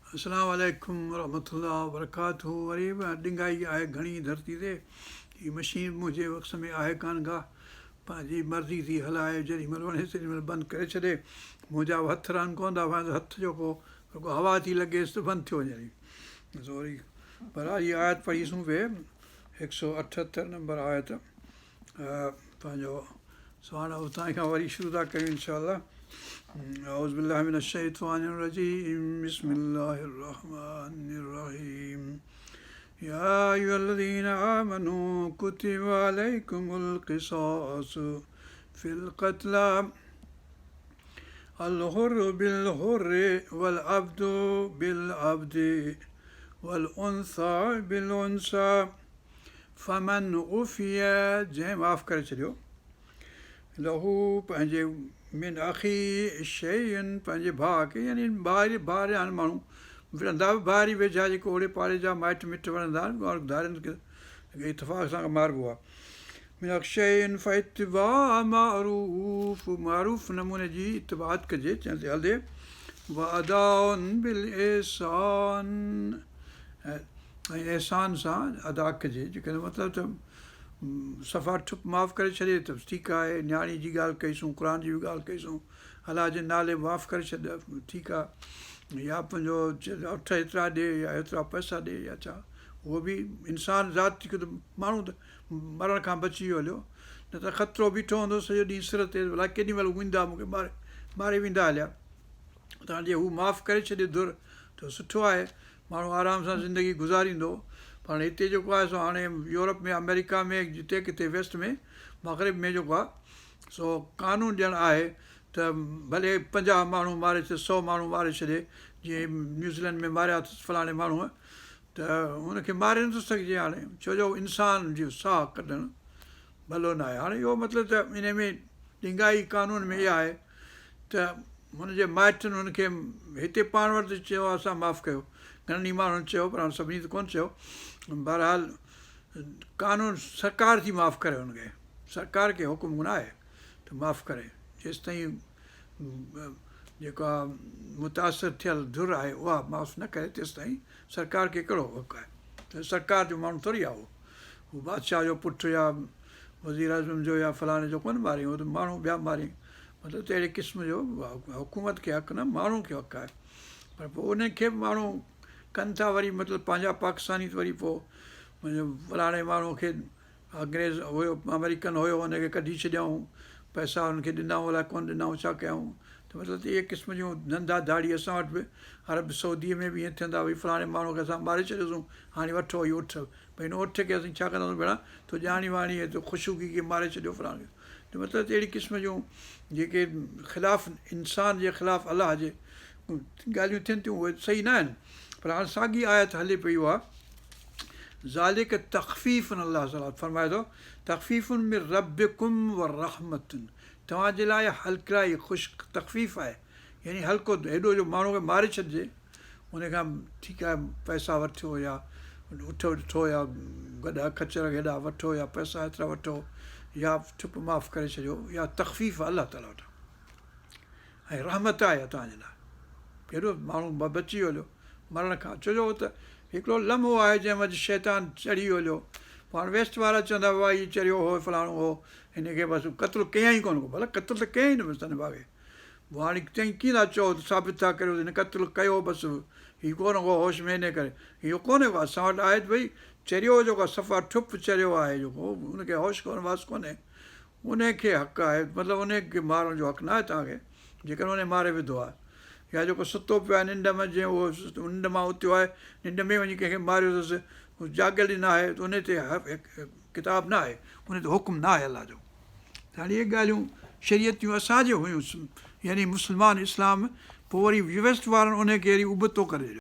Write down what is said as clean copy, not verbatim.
अस्सलाम वालेकुम रहमतुल्लाह वबरकातुहू। वरी बि ॾिंगाई आहे घणी धरती ते। हीअ मशीन मुंहिंजे वक़्त में आहे कान का, पंहिंजी मर्ज़ी थी हलाए, जेॾी महिल वणे तेॾी महिल बंदि करे छॾे। मुंहिंजा हथ रहनि कोन था, पंहिंजो हथु जेको रुॻो हवा थी लॻेसि त बंदि थियो वञे। वरी पर इहा आयत पढ़ीसूं पिए 178 नंबर आयत, पंहिंजो सुभाणे उतां खां वरी शुरू था कयूं इंशाअल्लाह। औज़ु बिल्लाहि मिनश शैतानिर रजीम, बिस्मिल्लाहिर रहमानिर रहीम। या अय्युहल्लज़ीना आमनू कुतिबा अलैकुमुल क़िसासु फिल क़त्ला अल हुर्रु बिल हुर्रि वल अब्दु बिल अब्दि वल उन्सा बिल उन्सा फमन उफ़िया, जंहिं माफ़ करे छॾियो, लहू पंहिंजे मिन अखी शयुनि, पंहिंजे भाउ खे, यानी भाउरियान माण्हू विढ़ंदा बि भाइरी वेझा जेको ओड़े पाड़े जा माइट मिट वणंदा आहिनि, धारियुनि खे इतफ़ाक़ सां मारिबो आहे। मिन शयुनि फ़इत्तिबा मारूफ़, मारूफ़ नमूने जी इतिबात कजे, जंहिं ते हले। व अदाउन बिल एहसान, ऐं एहसान सां अदा कजे, जेके मतिलबु त सफ़ा ठुप माफ़ु करे छॾे त ठीकु आहे। न्याणी जी ॻाल्हि कईसूं, क़ुर जी बि ॻाल्हि कईसूं, अलाह जे नाले माफ़ु करे छॾ, ठीकु आहे। या पंहिंजो अठ एतिरा ॾे या एतिरा पैसा ॾे या छा, उहो बि इंसानु ज़ाति थी, त माण्हू त मरण खां बची वियो हलियो, न त ख़तरो बीठो हूंदो सॼो ॾींहुं सिर ते, अलाए केॾी महिल ईंदा मूंखे मारे वेंदा हलिया। तव्हां जे हू माफ़ु करे छॾे दुर त सुठो आहे, माण्हू आराम सां ज़िंदगी गुज़ारींदो। पाण हिते जेको आहे सो हाणे यूरोप में, अमेरिका में, जिते किथे वेस्ट में, मग़रिब में जेको आहे सो कानून ॼणु आहे त भले 50 माण्हू मारे छॾे, 100 माण्हू मारे छॾे, जीअं न्यूज़ीलैंड में मारिया अथसि फलाणे माण्हूअ, त हुनखे मारे नथो सघिजे हाणे, छो जो इंसान जो साहु कढणु भलो न आहे। हाणे इहो मतिलबु त इन में ॾिंगाई कानून में इहा आहे त हुनजे माइटनि हुनखे हिते पाण वटि चयो असां माफ़ु कयो, घणनि ई माण्हुनि चयो, पर हाणे सभिनी त कोन चयो। बहरहाल कानून सरकार थी माफ़ु करे, हुनखे सरकार खे हुकुम न आहे त माफ़ु करे, जेसिताईं जेका मुतासिर थियल धुर आहे उहा माफ़ु न करे तेसिताईं सरकार खे कहिड़ो हक़ु आहे। त सरकार जो माण्हू थोरी आहे उहो बादशाह जो पुटु या वज़ीर आज़म जो या फलाणे जो कोन मारियईं, उहो त माण्हू ॿिया मारियईं। मतिलबु त अहिड़े क़िस्म जो हुकूमत खे हक़ु न, माण्हू खे हक़ु आहे। पर पोइ उनखे बि माण्हू कनि था वरी, मतिलबु पंहिंजा पाकिस्तानी वरी पोइ मुंहिंजो फलाणे माण्हू खे अंग्रेज़ हुयो, अमेरिकन हुयो, हुनखे कढी छॾियऊं, पैसा हुनखे ॾिनऊं, अलाए कोन ॾिनऊं, छा कयऊं। त मतिलबु त इहे क़िस्म जूं धंधा धाड़ी असां वटि बि अरब सऊदीअ में बि ईअं थियंदा, भई फलाणे माण्हू खे असां मारे छॾियोसीं, हाणे वठो इहो उठ, भई हिन उठ खे असीं छा कंदासीं भेण, तो ॼाणी वाणी आहे, तो ख़ुशूकी खे मारे छॾियो फलाणे। त मतिलबु त अहिड़ी क़िस्म जूं जेके ख़िलाफ़ु, इंसान जे ख़िलाफ़ु अलाह जे ॻाल्हियूं थियनि थियूं, उहे सही न आहिनि। पर हाणे साॻी आयत हले पई, उहा ज़ालिक तख़फ़ीफ़ुन, अलाह ताला फरमाए थो, तख़फ़ीफ़ुन मिन रब्बिकुम व रहमतुन, तव्हांजे लाइ हल्काई ख़ुशि तख़फ़ीफ़ आहे, यानी हल्को, हेॾो जो माण्हू खे मारे छॾिजे, उनखां ठीकु आहे पैसा वठो या उठ ॾिठो या गॾा खचर हेॾा वठो या पैसा एतिरा वठो या ठुप माफ़ु करे छॾियो, या तख़फ़ीफ़ अलाह ताला वटां, ऐं रहमत आहे तव्हांजे लाइ। केॾो माण्हू बची वियो हलियो मरण खां, छो जो त हिकिड़ो लम्हो आहे जंहिं वटि शैतान चढ़ी वियो हलियो। पाण वेस्ट वारा चवंदा हुआ हीउ चढ़ियो हो फलाणो हो, हिनखे बसि क़तलु कयईं कोन को, भला क़तलु त कयईं न बसि तन भागे, पोइ हाणे चई कीअं था चओ त साबित था करियो हिन क़तलु कयो, बसि हीउ कोन को होश में इन करे, इहो कोन्हे को असां वटि आहे भई चरियो जेको सफ़ा ठुप चरियो आहे जेको, हुनखे होश कोन्हे वास कोन्हे, उनखे हक़ु आहे, मतिलबु उनखे मारण जो हक़ु न आहे तव्हांखे, जेकॾहिं उन मारे विधो आहे। या जेको सुतो पियो आहे निंड में, जीअं उहो निंड मां उथियो आहे, निंड में वञी कंहिंखे मारियो अथसि, जाॻियल ई न आहे, त उन ते किताबु न आहे, उन ते हुकुम न आहे अलाह जो। त हाणे इहे ॻाल्हियूं शरीयतियूं असांजे हुयूं, यानी मुस्लमान इस्लाम, पोइ वरी वेस्ट वारनि उनखे वरी उबतो करे ॾिनो।